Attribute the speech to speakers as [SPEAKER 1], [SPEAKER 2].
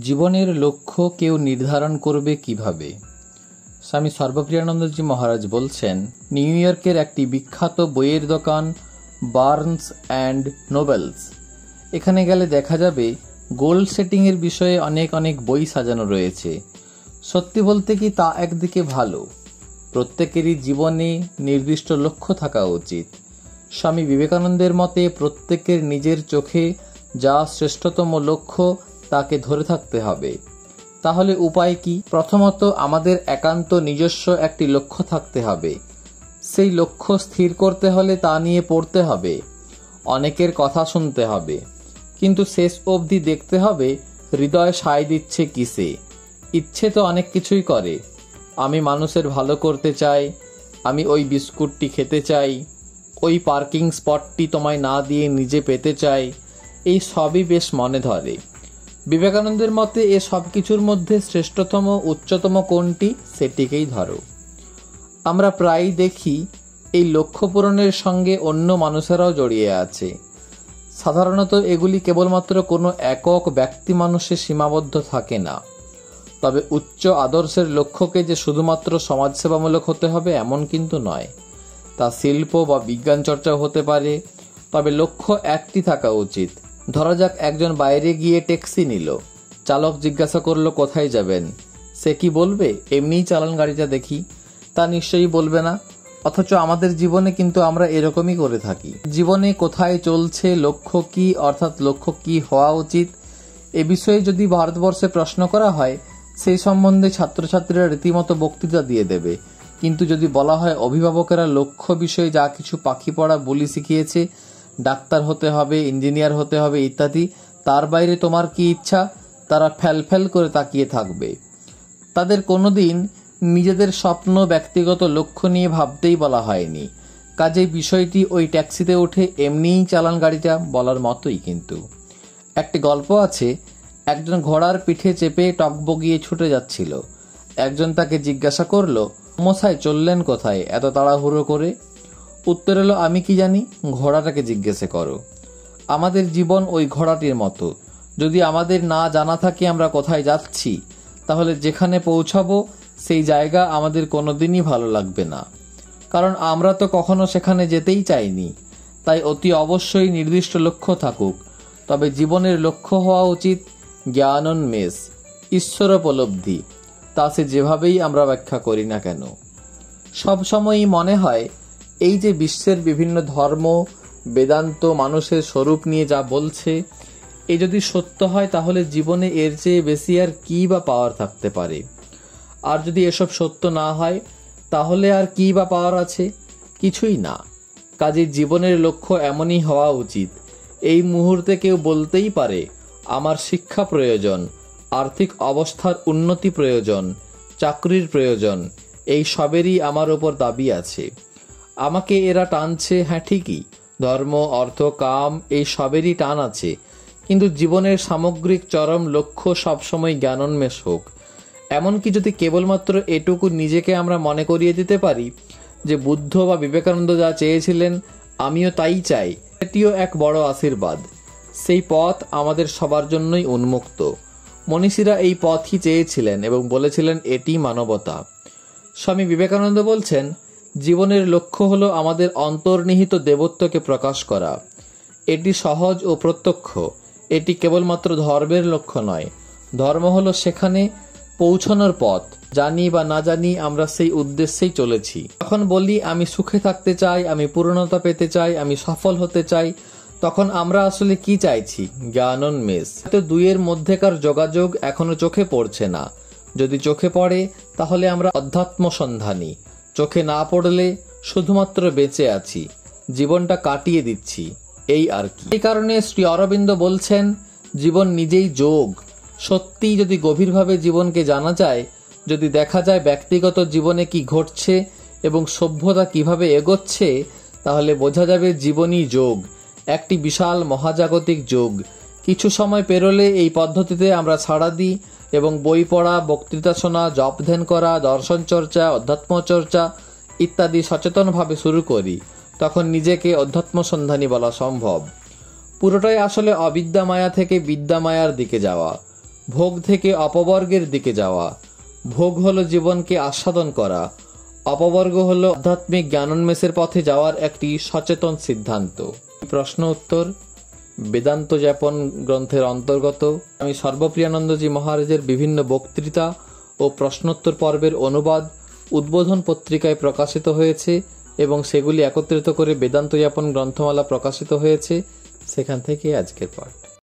[SPEAKER 1] জীবনের লক্ষ্য কেউ নির্ধারণ করবে কিভাবে? স্বামী সর্বক্রিয়ানন্দজি মহারাজ বলছেন, নিউ ইয়র্কের একটি বিখ্যাত বইয়ের দোকান বার্নস অ্যান্ড নোবেলস, এখানে গেলে দেখা যাবে গোল সেটিং এর বিষয়ে অনেক অনেক বই সাজানো রয়েছে। সত্যি বলতে কি তা একদিকে ভালো, প্রত্যেকেরই জীবনে নির্দিষ্ট লক্ষ্য থাকা উচিত। স্বামী বিবেকানন্দের মতে প্রত্যেকের নিজের চোখে যা শ্রেষ্ঠতম লক্ষ্য তাকে ধরে থাকতে হবে। তাহলে উপায় কি? প্রথমত আমাদের একান্ত নিজস্ব একটি লক্ষ্য থাকতে হবে। সেই লক্ষ্য স্থির করতে হলে তা নিয়ে পড়তে হবে, অনেকের কথা শুনতে হবে, কিন্তু শেষ অবধি দেখতে হবে হৃদয় সায় দিচ্ছে কিসে। ইচ্ছে তো অনেক কিছুই করে, আমি মানুষের ভালো করতে চাই, আমি ওই বিস্কুটটি খেতে চাই, ওই পার্কিং স্পটটি তোমায় না দিয়ে নিজে পেতে চাই, এই সবই বেশ মনে ধরে। বিবেকানন্দের মতে এ সব কিছুর মধ্যে শ্রেষ্ঠতম উচ্চতম কোনটি, সেটিকেই ধরো। আমরা প্রায়ই দেখি এই লক্ষ্য পূরণের সঙ্গে অন্য মানুষেরাও জড়িয়ে আছে। সাধারণত এগুলি কেবলমাত্র কোনো একক ব্যক্তি মানুষের সীমাবদ্ধ থাকে না। তবে উচ্চ আদর্শের লক্ষ্যকে যে শুধুমাত্র সমাজসেবামূলক হতে হবে এমন কিন্তু নয়, তা শিল্প বা বিজ্ঞান চর্চাও হতে পারে। তবে লক্ষ্য একটি থাকা উচিত। ধরা যাক একজন বাইরে গিয়ে ট্যাক্সি নিল, চালক জিজ্ঞাসা করলো কোথায় যাবেন, সে কি বলবে এমনিই চালান গাড়িটা দেখি? তা নিশ্চয়ই বলবে না। অথচ আমাদের জীবনে কিন্তু আমরা এরকমই করে থাকি। জীবনে কোথায় চলছে, লক্ষ্য কি, অর্থাৎ লক্ষ্য কি হওয়া উচিত, এ বিষয়ে যদি ভারতবর্ষে প্রশ্ন করা হয় সেই সম্বন্ধে ছাত্রছাত্রীরা রীতিমতো বক্তৃতা দিয়ে দেবে। কিন্তু যদি বলা হয় অভিভাবকেরা লক্ষ্য বিষয়ে যা কিছু পাখি পড়া বলি শিখিয়েছে, ডাক্তার হতে হবে, ইঞ্জিনিয়ার হতে হবে ইত্যাদি, তার বাইরে তোমার কি ইচ্ছা, তারা ফ্যাল করে তাকিয়ে থাকবে। তাদের কোনোদিন নিজেদের স্বপ্ন, ব্যক্তিগত লক্ষ্য নিয়ে ভাবতেই বলা হয়নি। কাজেই বিষয়টি ওই ট্যাক্সিতে উঠে এমনিই চালান গাড়িটা বলার মতোই। কিন্তু একটি গল্প আছে, একজন ঘোড়ার পিঠে চেপে টকবগিয়ে ছুটে যাচ্ছিল। একজন তাকে জিজ্ঞাসা করলো, মশাই চললেন কোথায় এত তাড়াহুড়ো করে? উত্তর এলো, আমি কি জানি, ঘোড়াটাকে জিজ্ঞাসা করো। আমাদের জীবন ওই ঘোড়াটির মতো। যদি আমাদের না জানা থাকে আমরা কোথায় যাচ্ছি, তাহলে যেখানে পৌঁছাবো সেই জায়গা আমাদের কোনোদিনই ভালো লাগবে না, কারণ আমরা তো কখনো সেখানে যেতেই চাইনি। তাই অতি অবশ্যই নির্দিষ্ট লক্ষ্য থাকুক। তবে জীবনের লক্ষ্য হওয়া উচিত জ্ঞানোন্মেষ, ঈশ্বরোপলব্ধি, তা সে যেভাবেই আমরা ব্যাখ্যা করি না কেন। সবসময়ই মনে হয় এই যে বিশ্বের বিভিন্ন ধর্ম, বেদান্ত মানুষের স্বরূপ নিয়ে যা বলছে, এ যদি সত্য হয় তাহলে জীবনে এর চেয়ে বেশি আর কি বা পাওয়ার থাকতে পারে। আর যদি এসব সত্য না হয় তাহলে আর কি বা পাওয়ার আছে? কিছুই না। কাজেই জীবনের লক্ষ্য এমনই হওয়া উচিত। এই মুহূর্তে কেউ বলতেই পারে আমার শিক্ষা প্রয়োজন, আর্থিক অবস্থার উন্নতি প্রয়োজন, চাকরির প্রয়োজন, এই সবেরই আমার ওপর দাবি আছে, আমাকে এরা টানছে। হ্যাঁ ঠিকই, ধর্ম, অর্থ, কাম এই সবেরই টান আছে, কিন্তু জীবনের সামগ্রিক চরম লক্ষ্য সবসময় জ্ঞানোন্মেষ হোক। এমনকি যদি কেবলমাত্র এটুকু নিজেকে আমরা মনে করিয়ে দিতে পারি যে বুদ্ধ বা বিবেকানন্দ যা চেয়েছিলেন আমিও তাই চাই, এটিও এক বড় আশীর্বাদ। সেই পথ আমাদের সবার জন্যই উন্মুক্ত। মনীষীরা এই পথই চেয়েছিলেন এবং বলেছিলেন এটি মানবতা। স্বামী বিবেকানন্দ বলছেন, জীবনের লক্ষ্য হলো আমাদের অন্তর্নিহিত দেবত্বকে প্রকাশ করা। এটি সহজ ও প্রত্যক্ষ। এটি কেবলমাত্র ধর্মের লক্ষ্য নয়। ধর্ম হলো সেখানে পৌঁছানোর পথ। জানি বা না জানি আমরা সেই উদ্দেশ্যেই চলেছি। যখন বলি আমি সুখে থাকতে চাই, আমি পূর্ণতা পেতে চাই, আমি সফল হতে চাই, তখন আমরা আসলে কি চাইছি? জ্ঞানোন্মেষ। তো দুইয়ের মধ্যেকার যোগাযোগ এখনো চোখে পড়ছে না। যদি চোখে পড়ে তাহলে আমরা অধ্যাত্ম সন্ধানী। চোখে না পড়লে শুধুমাত্র বেঁচে আছি, জীবনটা কাটিয়ে দিচ্ছি, এই আর কি। এই কারণে শ্রী অরবিন্দ বলছেন, জীবন নিজেই যোগ। সত্যিই যদি গভীরভাবে জীবনকে জানা যায়, যদি দেখা যায় ব্যক্তিগত জীবনে কি ঘটছে এবং সভ্যতা কিভাবে এগোচ্ছে, তাহলে বোঝা যাবে জীবনই যোগ, একটি বিশাল মহাজাগতিক যোগ। কিছু সময় পেরোলে এই পদ্ধতিতে আমরা ছাড়া দিই এবং বই পড়া, বক্তৃতা শোনা, জপ ধ্যান করা, দর্শন চর্চা, অধ্যাত্ম চর্চা ইত্যাদি সচেতনভাবে শুরু করি। তখন নিজেকে অধ্যাত্ম সন্ধানী বলা সম্ভব। পুরোটাই আসলে অবিদ্যা মায়া থেকে বিদ্যা মায়ার দিকে যাওয়া। ভোগ থেকে অপবর্গের দিকে যাওয়া। ভোগ হলো জীবনকে আস্বাদন করা, অপবর্গ হলো আধ্যাত্মিক জ্ঞানোন্মেষের পথে যাওয়ার একটি সচেতন সিদ্ধান্ত। প্রশ্ন উত্তর বেদান্ত যাপন গ্রন্থের অন্তর্গত স্বামী সর্বপ্রিয়ানন্দজি মহারাজের বিভিন্ন বক্তৃতা ও প্রশ্নোত্তর পর্বের অনুবাদ উদ্বোধন পত্রিকায় প্রকাশিত হয়েছে এবং সেগুলি একত্রিত করে বেদান্ত যাপন গ্রন্থমালা প্রকাশিত হয়েছে। সেখান থেকে আজকের পাঠ।